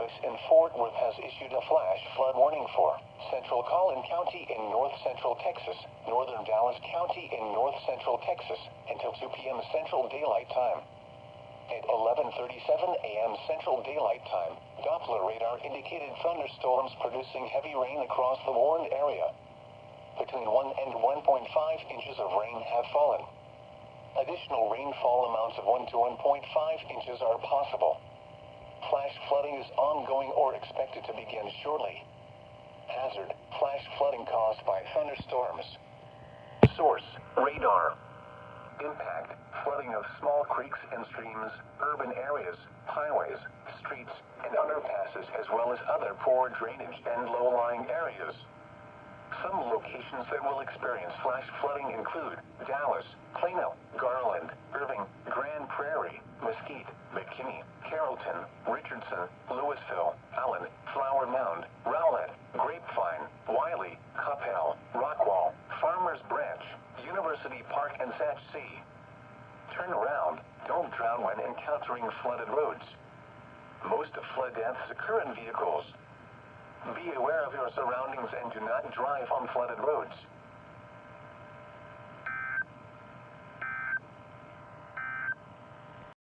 Joyce in Fort Worth has issued a flash flood warning for Central Collin County in north central Texas, northern Dallas County in north central Texas, until 2 p.m. Central Daylight Time. At 11:37 a.m. Central Daylight Time, Doppler radar indicated thunderstorms producing heavy rain across the warned area. Between 1 and 1.5 inches of rain have fallen. Additional rainfall amounts of 1 to 1.5 inches are possible. Flash flooding is ongoing or expected to begin shortly. Hazard: flash flooding caused by thunderstorms. Source: radar. Impact: flooding of small creeks and streams, urban areas, highways, streets, and underpasses, as well as other poor drainage and low-lying areas. Some locations that will experience flash flooding include Dallas, Plano, Garland, Irving, Grand Prairie, Mesquite, McKinney, Carrollton, Richardson, Louisville, Allen, Flower Mound, Rowlett, Grapevine, Wiley, Coppell, Rockwall, Farmers Branch, University Park, and Satch Sea. Turn around. Don't drown when encountering flooded roads. Most flood deaths occur in vehicles. Be aware of your surroundings and do not drive on flooded roads.